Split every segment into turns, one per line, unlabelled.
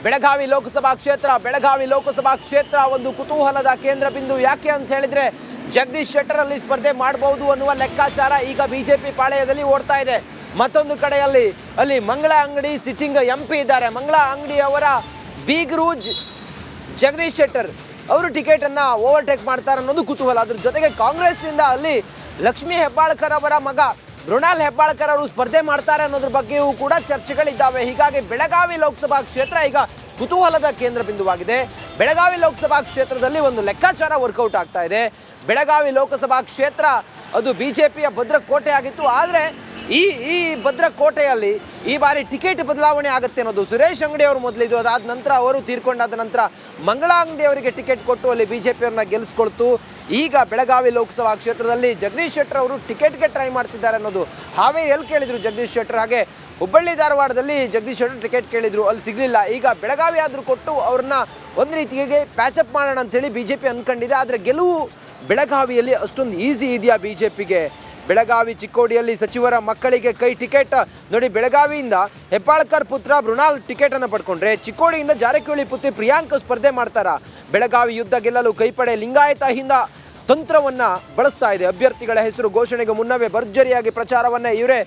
ಬೆಳಗಾವಿ ಲೋಕಸಭಾ ಕ್ಷೇತ್ರ ಒಂದು ಕುತೂಹಲದ ಕೇಂದ್ರ ಬಿಂದು. ಯಾಕೆ ಅಂತ ಹೇಳಿದ್ರೆ ಜಗದೀಶ್ ಶೆಟ್ಟರ್ ಅಲ್ಲಿ ಸ್ಪರ್ಧೆ ಮಾಡಬಹುದು ಅನ್ನುವ ಲೆಕ್ಕಾಚಾರ ಈಗ ಬಿಜೆಪಿ ಪಾಳೆಯದಲ್ಲಿ ಓಡ್ತಾ ಇದೆ. ಮತ್ತೊಂದು ಕಡೆಯಲ್ಲಿ ಅಲ್ಲಿ ಮಂಗಳ ಅಂಗಡಿ ಸಿಟ್ಟಿಂಗ್ MP ಇದ್ದಾರೆ. ಮಂಗಳ ಅಂಗಡಿ ಅವರ ಬೀಗರು ಜಗದೀಶ್ ಶೆಟ್ಟರ್ ಅವರು ಟಿಕೆಟ್ ಅನ್ನ ಓವರ್ಟೇಕ್ ಮಾಡ್ತಾರೆ ಅನ್ನೋದು ಕುತೂಹಲ. ಅದ್ರ ಜೊತೆಗೆ ಕಾಂಗ್ರೆಸ್ನಿಂದ ಅಲ್ಲಿ ಲಕ್ಷ್ಮೀ ಹೆಬ್ಬಾಳ್ಕರ್ ಅವರ ಮಗ ಮೃಣಾಲ್ ಹೆಬ್ಬಾಳ್ಕರ್ ಅವರು ಸ್ಪರ್ಧೆ ಮಾಡ್ತಾರೆ ಅನ್ನೋದ್ರ ಬಗ್ಗೆಯೂ ಕೂಡ ಚರ್ಚೆಗಳಿದ್ದಾವೆ. ಹೀಗಾಗಿ ಬೆಳಗಾವಿ ಲೋಕಸಭಾ ಕ್ಷೇತ್ರ ಈಗ ಕುತೂಹಲದ ಕೇಂದ್ರ ಬಿಂದುವಾಗಿದೆ. ಬೆಳಗಾವಿ ಲೋಕಸಭಾ ಕ್ಷೇತ್ರದಲ್ಲಿ ಒಂದು ಲೆಕ್ಕಾಚಾರ ವರ್ಕೌಟ್ ಆಗ್ತಾ ಇದೆ. ಬೆಳಗಾವಿ ಲೋಕಸಭಾ ಕ್ಷೇತ್ರ ಅದು ಬಿಜೆಪಿಯ ಭದ್ರಕೋಟೆ ಆಗಿತ್ತು. ಆದರೆ ಈ ಭದ್ರಕೋಟೆಯಲ್ಲಿ ಈ ಬಾರಿ ಟಿಕೆಟ್ ಬದಲಾವಣೆ ಆಗುತ್ತೆ ಅನ್ನೋದು. ಸುರೇಶ್ ಅಂಗಡಿ ಅವರು ಮೊದಲಿದ್ದು, ಅದಾದ ನಂತರ ಅವರು ತೀರ್ಕೊಂಡಾದ ನಂತರ ಮಂಗಳಾ ಅಂಗಡಿ ಅವರಿಗೆ ಟಿಕೆಟ್ ಕೊಟ್ಟು ಅಲ್ಲಿ ಬಿಜೆಪಿಯವ್ರನ್ನ ಗೆಲ್ಲಿಸ್ಕೊಳ್ತು. ಈಗ ಬೆಳಗಾವಿ ಲೋಕಸಭಾ ಕ್ಷೇತ್ರದಲ್ಲಿ ಜಗದೀಶ್ ಶೆಟ್ಟರ್ ಅವರು ಟಿಕೆಟ್ಗೆ ಟ್ರೈ ಮಾಡ್ತಿದ್ದಾರೆ ಅನ್ನೋದು. ಹಾವೇರಿಯಲ್ಲಿ ಕೇಳಿದ್ರು ಜಗದೀಶ್ ಶೆಟ್ಟರ್, ಹಾಗೆ ಹುಬ್ಬಳ್ಳಿ ಧಾರವಾಡದಲ್ಲಿ ಜಗದೀಶ್ ಶೆಟ್ಟರ್ ಟಿಕೆಟ್ ಕೇಳಿದ್ರು, ಅಲ್ಲಿ ಸಿಗಲಿಲ್ಲ. ಈಗ ಬೆಳಗಾವಿ ಆದರೂ ಕೊಟ್ಟು ಅವ್ರನ್ನ ಒಂದು ರೀತಿಗೆ ಪ್ಯಾಚಪ್ ಮಾಡೋಣ ಅಂತೇಳಿ ಬಿಜೆಪಿ ಅನ್ಕೊಂಡಿದೆ. ಆದರೆ ಗೆಲುವು ಬೆಳಗಾವಿಯಲ್ಲಿ ಅಷ್ಟೊಂದು ಈಸಿ ಇದೆಯಾ ಬಿಜೆಪಿಗೆ? ಬೆಳಗಾವಿ ಚಿಕ್ಕೋಡಿಯಲ್ಲಿ ಸಚಿವರ ಮಕ್ಕಳಿಗೆ ಕೈ ಟಿಕೆಟ್ ನೋಡಿ. ಬೆಳಗಾವಿಯಿಂದ ಹೆಬ್ಬಾಳ್ಕರ್ ಪುತ್ರ ಮೃಣಾಲ್ ಟಿಕೆಟ್ ಅನ್ನು ಪಡ್ಕೊಂಡ್ರೆ ಚಿಕ್ಕೋಡಿಯಿಂದ ಜಾರಕಿಹೊಳಿ ಪುತ್ರಿ ಪ್ರಿಯಾಂಕ ಸ್ಪರ್ಧೆ ಮಾಡ್ತಾರ. ಬೆಳಗಾವಿ ಯುದ್ಧ ಗೆಲ್ಲಲು ಕೈಪಡೆ ಲಿಂಗಾಯತ ಹಿಂದ ತಂತ್ರವನ್ನ ಬಳಸ್ತಾ ಇದೆ. ಅಭ್ಯರ್ಥಿಗಳ ಹೆಸರು ಘೋಷಣೆಗೆ ಮುನ್ನವೇ ಭರ್ಜರಿಯಾಗಿ ಪ್ರಚಾರವನ್ನ ಇವರೇ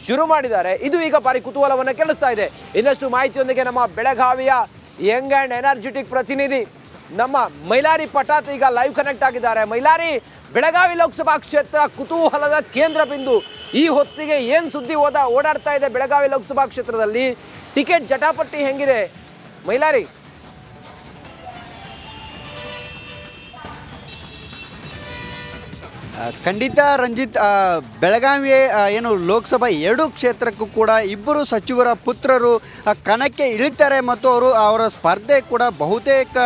ಶುರು ಮಾಡಿದ್ದಾರೆ. ಇದು ಈಗ ಭಾರಿ ಕುತೂಹಲವನ್ನ ಕೆಳಿಸ್ತಾ ಇದೆ. ಇನ್ನಷ್ಟು ಮಾಹಿತಿಯೊಂದಿಗೆ ನಮ್ಮ ಬೆಳಗಾವಿಯ ಯಂಗ್ ಅಂಡ್ ಎನರ್ಜೆಟಿಕ್ ಪ್ರತಿನಿಧಿ ನಮ್ಮ ಮೈಲಾರಿ ಪಟಾತ್ ಈಗ ಲೈವ್ ಕನೆಕ್ಟ್ ಆಗಿದ್ದಾರೆ. ಮೈಲಾರಿ, ಬೆಳಗಾವಿ ಲೋಕಸಭಾ ಕ್ಷೇತ್ರ ಕುತೂಹಲದ ಕೇಂದ್ರ ಬಿಂದು. ಈ ಹೊತ್ತಿಗೆ ಏನು ಸುದ್ದಿ ಓಡಾಡ್ತಾ ಇದೆ ಬೆಳಗಾವಿ ಲೋಕಸಭಾ ಕ್ಷೇತ್ರದಲ್ಲಿ? ಟಿಕೆಟ್ ಜಟಾಪಟ್ಟಿ ಹೆಂಗಿದೆ ಮೈಲಾರಿ?
ಖಂಡಿತ ರಂಜಿತ್, ಬೆಳಗಾವಿ ಏನು ಲೋಕಸಭಾ ಎರಡೂ ಕ್ಷೇತ್ರಕ್ಕೂ ಕೂಡ ಇಬ್ಬರು ಸಚಿವರ ಪುತ್ರರು ಕಣಕ್ಕೆ ಇಳಿತಾರೆ ಮತ್ತು ಅವರ ಸ್ಪರ್ಧೆ ಕೂಡ ಬಹುತೇಕ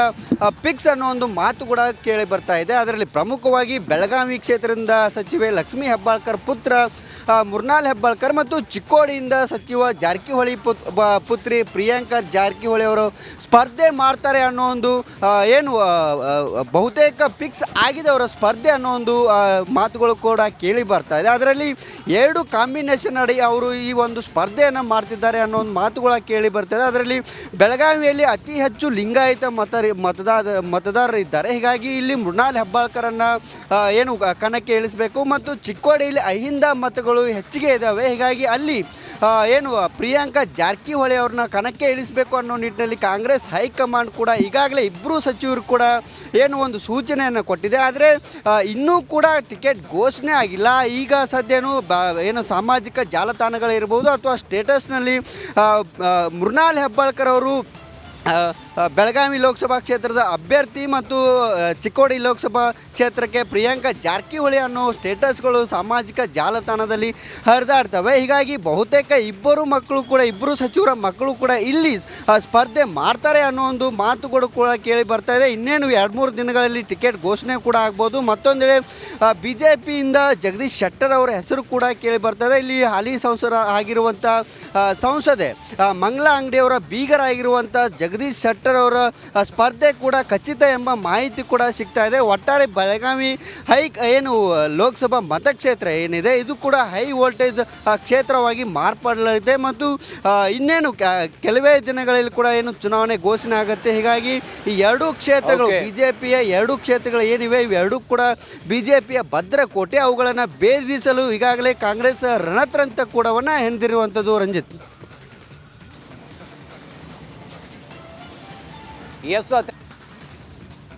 ಫಿಕ್ಸ್ ಅನ್ನೋ ಒಂದು ಮಾತು ಕೂಡ ಕೇಳಿ ಬರ್ತಾ ಇದೆ. ಅದರಲ್ಲಿ ಪ್ರಮುಖವಾಗಿ ಬೆಳಗಾವಿ ಕ್ಷೇತ್ರದಿಂದ ಸಚಿವೆ ಲಕ್ಷ್ಮೀ ಹೆಬ್ಬಾಳ್ಕರ್ ಪುತ್ರ ಮೃಣಾಲ್ ಹೆಬ್ಬಾಳ್ಕರ್ ಮತ್ತು ಚಿಕ್ಕೋಡಿಯಿಂದ ಸಚಿವ ಜಾರಕಿಹೊಳಿ ಪುತ್ರಿ ಪ್ರಿಯಾಂಕಾ ಜಾರಕಿಹೊಳಿ ಅವರು ಸ್ಪರ್ಧೆ ಮಾಡ್ತಾರೆ ಅನ್ನೋ ಒಂದು ಏನು ಬಹುತೇಕ ಫಿಕ್ಸ್ ಆಗಿದೆ ಅವರ ಸ್ಪರ್ಧೆ ಅನ್ನೋ ಒಂದು ಮಾತುಗಳು ಕೂಡ ಕೇಳಿ ಬರ್ತಾ ಇದೆ. ಅದರಲ್ಲಿ ಎರಡು ಕಾಂಬಿನೇಷನ್ ಅಡಿ ಅವರು ಈ ಒಂದು ಸ್ಪರ್ಧೆಯನ್ನು ಮಾಡ್ತಿದ್ದಾರೆ ಅನ್ನೋ ಒಂದು ಮಾತುಗಳ ಕೇಳಿ ಬರ್ತಾ ಇದೆ. ಅದರಲ್ಲಿ ಬೆಳಗಾವಿಯಲ್ಲಿ ಅತಿ ಹೆಚ್ಚು ಲಿಂಗಾಯತ ಮತದಾರರು ಇದ್ದಾರೆ. ಹೀಗಾಗಿ ಇಲ್ಲಿ ಮೃಣಾಲ್ ಹೆಬ್ಬಾಳ್ಕರನ್ನು ಏನು ಕಣಕ್ಕೆ ಇಳಿಸಬೇಕು ಮತ್ತು ಚಿಕ್ಕೋಡಿಯಲ್ಲಿ ಅಹಿಂದ ಮತಗಳು ಹೆಚ್ಚಿಗೆ ಇದ್ದಾವೆ. ಹೀಗಾಗಿ ಅಲ್ಲಿ ಏನು ಪ್ರಿಯಾಂಕಾ ಜಾರಕಿಹೊಳಿ ಅವ್ರನ್ನ ಕಣಕ್ಕೆ ಇಳಿಸಬೇಕು ಅನ್ನೋ ನಿಟ್ಟಿನಲ್ಲಿ ಕಾಂಗ್ರೆಸ್ ಹೈಕಮಾಂಡ್ ಕೂಡ ಈಗಾಗಲೇ ಇಬ್ಬರು ಸಚಿವರು ಕೂಡ ಏನು ಒಂದು ಸೂಚನೆಯನ್ನು ಕೊಟ್ಟಿದೆ. ಆದರೆ ಇನ್ನೂ ಕೂಡ ಟಿಕೆಟ್ ಘೋಷಣೆ ಆಗಿಲ್ಲ. ಈಗ ಸದ್ಯನೂ ಏನು ಸಾಮಾಜಿಕ ಜಾಲತಾಣಗಳಿರ್ಬೋದು ಅಥವಾ ಸ್ಟೇಟಸ್ನಲ್ಲಿ ಮೃಣಾಲ್ ಹೆಬ್ಬಾಳ್ಕರ್ ಅವರು ಬೆಳಗಾವಿ ಲೋಕಸಭಾ ಕ್ಷೇತ್ರದ ಅಭ್ಯರ್ಥಿ ಮತ್ತು ಚಿಕ್ಕೋಡಿ ಲೋಕಸಭಾ ಕ್ಷೇತ್ರಕ್ಕೆ ಪ್ರಿಯಾಂಕಾ ಜಾರಕಿಹೊಳಿ ಅನ್ನೋ ಸ್ಟೇಟಸ್ಗಳು ಸಾಮಾಜಿಕ ಜಾಲತಾಣದಲ್ಲಿ ಹರಿದಾಡ್ತವೆ. ಹೀಗಾಗಿ ಬಹುತೇಕ ಇಬ್ಬರು ಸಚಿವರ ಮಕ್ಕಳು ಕೂಡ ಇಲ್ಲಿ ಸ್ಪರ್ಧೆ ಮಾಡ್ತಾರೆ ಅನ್ನೋ ಒಂದು ಮಾತುಗಳು ಕೂಡ ಕೇಳಿ ಬರ್ತಾ ಇದೆ. ಇನ್ನೇನು 2-3 ದಿನಗಳಲ್ಲಿ ಟಿಕೆಟ್ ಘೋಷಣೆ ಕೂಡ ಆಗ್ಬೋದು. ಮತ್ತೊಂದೆಡೆ ಬಿಜೆಪಿಯಿಂದ ಜಗದೀಶ್ ಶೆಟ್ಟರ್ ಅವರ ಹೆಸರು ಕೂಡ ಕೇಳಿ ಬರ್ತಾ ಇದೆ. ಇಲ್ಲಿ ಹಾಲಿ ಆಗಿರುವಂಥ ಸಂಸದೆ ಮಂಗಳಾ ಅಂಗಡಿಯವರ ಬೀಗರಾಗಿರುವಂಥ ಜಗದೀಶ್ ಶೆಟ್ಟರ್ ಅವರ ಸ್ಪರ್ಧೆ ಕೂಡ ಖಚಿತ ಎಂಬ ಮಾಹಿತಿ ಕೂಡ ಸಿಗ್ತಾ ಇದೆ. ಒಟ್ಟಾರೆ ಬೆಳಗಾವಿ ಏನು ಲೋಕಸಭಾ ಮತಕ್ಷೇತ್ರ ಏನಿದೆ ಇದು ಕೂಡ ಹೈ ವೋಲ್ಟೇಜ್ ಕ್ಷೇತ್ರವಾಗಿ ಮಾರ್ಪಡಲಿದೆ ಮತ್ತು ಇನ್ನೇನು ಕೆಲವೇ ದಿನಗಳಲ್ಲಿ ಕೂಡ ಏನು ಚುನಾವಣೆ ಘೋಷಣೆ ಆಗುತ್ತೆ. ಹೀಗಾಗಿ ಈ ಎರಡೂ ಕ್ಷೇತ್ರಗಳು ಬಿಜೆಪಿಯ ಎರಡೂ ಕ್ಷೇತ್ರಗಳು ಏನಿವೆ ಇವೆರಡೂ ಕೂಡ ಬಿಜೆಪಿಯ ಭದ್ರಕೋಟೆ. ಅವುಗಳನ್ನು ಭೇದಿಸಲು ಈಗಾಗಲೇ ಕಾಂಗ್ರೆಸ್ ರಣತಂತ್ರ ಕೂಡವನ್ನು ಹೆಣೆದಿರುವಂಥದ್ದು ರಂಜಿತ್.
Yes, sir.